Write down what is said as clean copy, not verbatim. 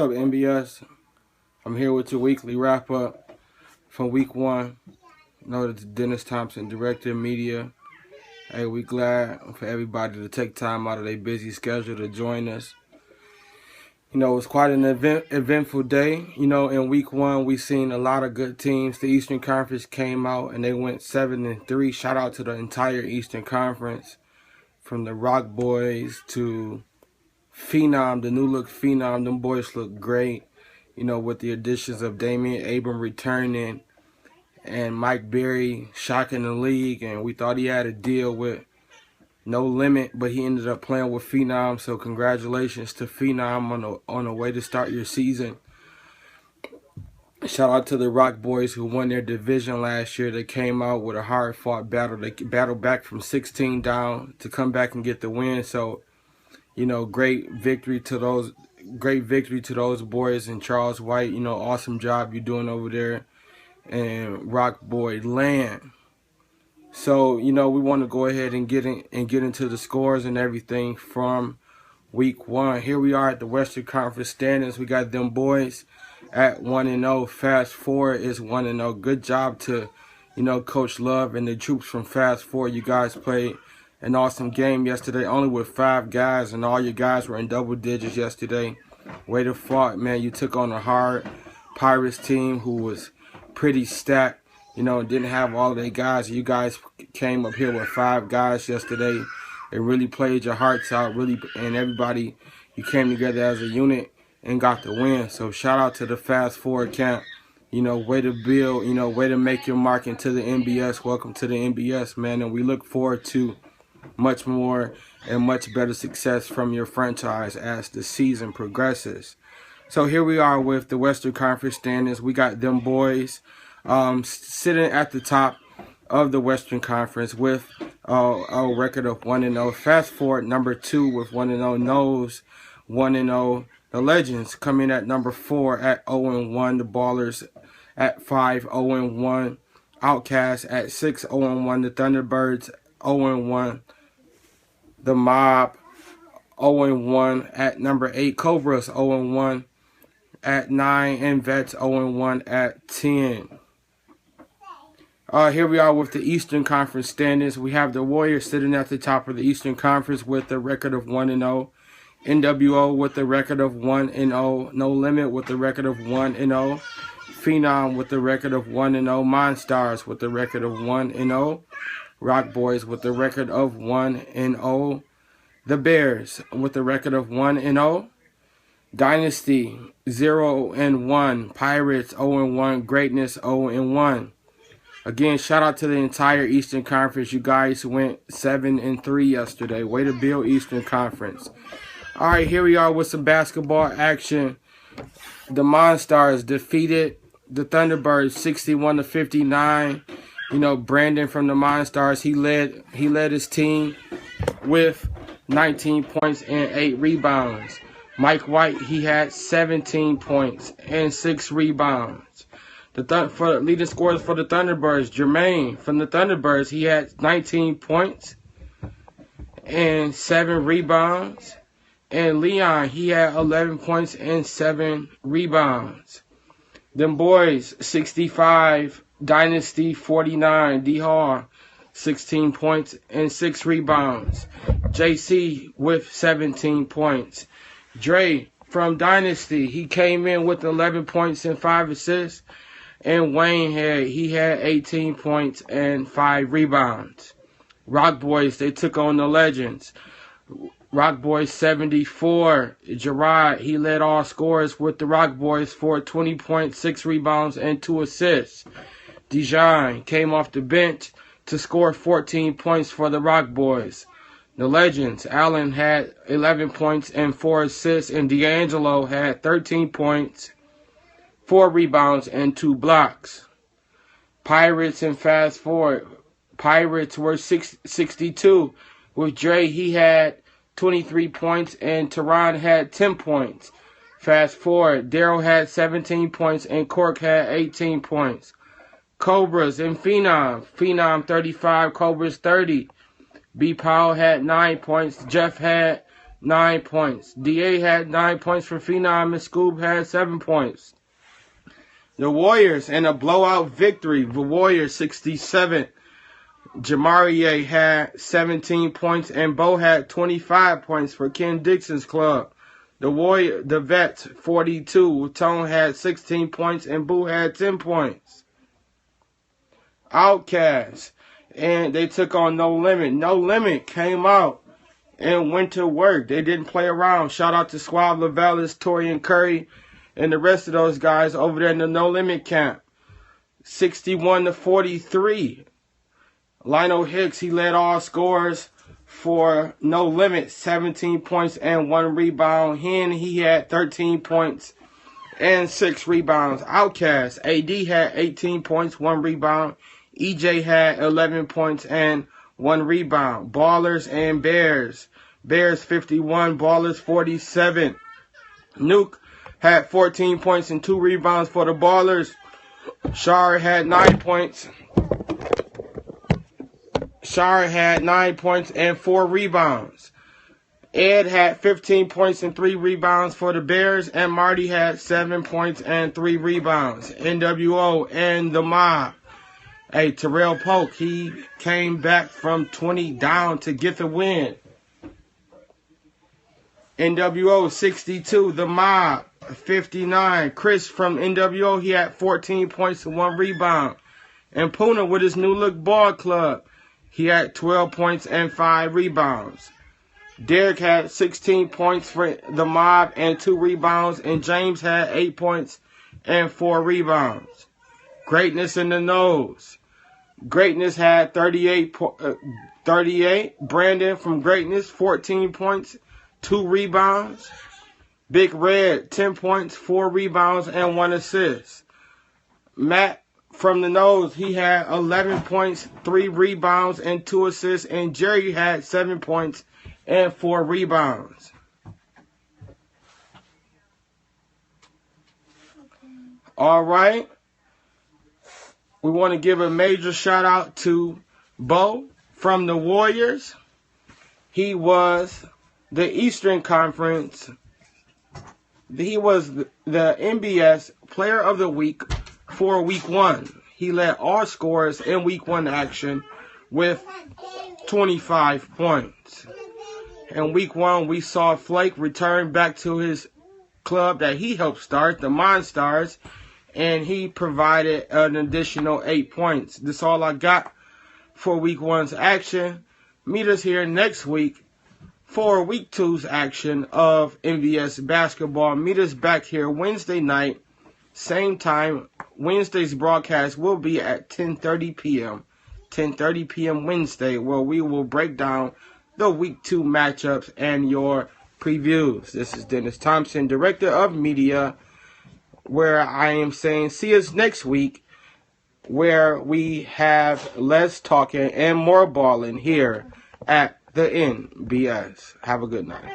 up, MBS? I'm here with your weekly wrap up from week 1. It's Dennis Thompson, Director of Media. Hey, we glad for everybody to take time out of their busy schedule to join us. It was quite an eventful day. In week 1, we seen a lot of good teams. The Eastern Conference came out and they went 7-3. Shout out to the entire Eastern Conference, from the Rock Boys to Phenom, the new look Phenom. Them boys look great. With the additions of Damian Abram returning and Mike Berry shocking the league. And we thought he had a deal with No Limit, but he ended up playing with Phenom. So congratulations to Phenom on the way to start your season. Shout out to the Rock Boys who won their division last year. They came out with a hard-fought battle. They battled back from 16 down to come back and get the win. So, great victory to those boys and Charles White. Awesome job you're doing over there in Rock Boy land. So, we want to go ahead and get into the scores and everything from week 1. Here we are at the Western Conference standings. We got them boys at 1-0. Fast Forward is 1-0. Good job to, Coach Love and the troops from Fast Forward. You guys played an awesome game yesterday, only with 5 guys, and all your guys were in double digits yesterday. Way to fight, man. You took on a hard Pirates team who was pretty stacked, didn't have all of their guys. You guys came up here with 5 guys yesterday and really played your hearts out, and everybody, you came together as a unit and got the win. So shout out to the Fast Forward camp. Way to build, way to make your mark into the NBS. Welcome to the NBS, man. And we look forward to much more and much better success from your franchise as the season progresses. So here we are with the Western Conference standings. We got them boys sitting at the top of the Western Conference with a record of 1-0. Fast Forward, number 2 with 1-0. Nose 1-0. The Legends come in at number 4 at 0-1. The Ballers at 5, 0-1. Outcast at 6, 0-1. The Thunderbirds 0-1. The Mob 0-1 at number 8. Cobras 0-1 at 9. And Vets 0-1 at 10. Here we are with the Eastern Conference standings. We have the Warriors sitting at the top of the Eastern Conference with a record of 1-0. NWO with a record of 1-0. No Limit with a record of 1-0. Phenom with a record of 1-0. Monstars with a record of 1-0. Rock Boys with a record of 1-0. The Bears with a record of 1-0. Dynasty 0-1. Pirates 0-1. Greatness 0-1. Again, shout out to the entire Eastern Conference. You guys went 7-3 yesterday. Way to build Eastern Conference. All right, here we are with some basketball action. The Monstars defeated the Thunderbirds 61-59. Brandon from the Monstars, he led his team with 19 points and 8 rebounds. Mike White, he had 17 points and 6 rebounds. For leading scorers for the Thunderbirds, Jermaine from the Thunderbirds, he had 19 points and 7 rebounds. And Leon, he had 11 points and 7 rebounds. Them boys, 65. Dynasty, 49. D-Hall, 16 points and 6 rebounds. JC with 17 points. Dre from Dynasty, he came in with 11 points and 5 assists. And Wayne he had 18 points and 5 rebounds. Rock Boys, they took on the Legends. Rock Boys 74. Gerard, he led all scorers with the Rock Boys for 20 points, 6 rebounds, and 2 assists. Dijon came off the bench to score 14 points for the Rock Boys. The Legends, Allen had 11 points and 4 assists, and D'Angelo had 13 points, 4 rebounds, and 2 blocks. Pirates and Fast Forward. Pirates were 62. With Dre, he had 23 points, and Teron had 10 points. Fast Forward, Daryl had 17 points, and Cork had 18 points. Cobras and Phenom. Phenom 35, Cobras 30. B. Powell had 9 points. Jeff had 9 points. DA had 9 points for Phenom, and Scoob had 7 points. The Warriors in a blowout victory. The Warriors 67. Jamarie had 17 points, and Bo had 25 points for Ken Dixon's club. The Vets 42. Tone had 16 points, and Boo had 10 points. Outcast, and they took on No Limit. No Limit came out and went to work. They didn't play around. Shout out to Suave Lavellis, Torian Curry, and the rest of those guys over there in the No Limit camp. 61-43. Lionel Hicks, he led all scorers for No Limit, 17 points and 1 rebound. He had 13 points and 6 rebounds. Outcast, AD had 18 points, 1 rebound. EJ had 11 points and 1 rebound. Ballers and Bears. Bears 51, Ballers 47. Nuke had 14 points and 2 rebounds for the Ballers. Shar had 9 points. Shar had 9 points and 4 rebounds. Ed had 15 points and 3 rebounds for the Bears, and Marty had 7 points and 3 rebounds. NWO and the Mob. Hey, Terrell Polk, he came back from 20 down to get the win. NWO 62, the Mob 59. Chris from NWO, he had 14 points and 1 rebound. And Puna with his New Look Ball Club, he had 12 points and 5 rebounds. Derek had 16 points for the Mob and 2 rebounds. And James had 8 points and 4 rebounds. Greatness in the Nose. Greatness had 38. Brandon from Greatness, 14 points, 2 rebounds. Big Red, 10 points, 4 rebounds, and 1 assist. Matt from the Nose, he had 11 points, 3 rebounds, and 2 assists. And Jerry had 7 points and 4 rebounds. All right. We want to give a major shout out to Bo from the Warriors. He was the Eastern Conference. He was the NBS Player of the Week for Week 1. He led all scorers in Week 1 action with 25 points. In Week 1, we saw Flake return back to his club that he helped start, the Monstars, and he provided an additional 8 points. That's all I got for Week 1's action. Meet us here next week for Week 2's action of NBS basketball. Meet us back here Wednesday night, same time. Wednesday's broadcast will be at 10:30 p.m. 10:30 p.m. Wednesday, where we will break down the Week 2 matchups and your previews. This is Dennis Thompson, Director of Media, where I am saying see us next week, where we have less talking and more balling here at the NBS. Have a good night.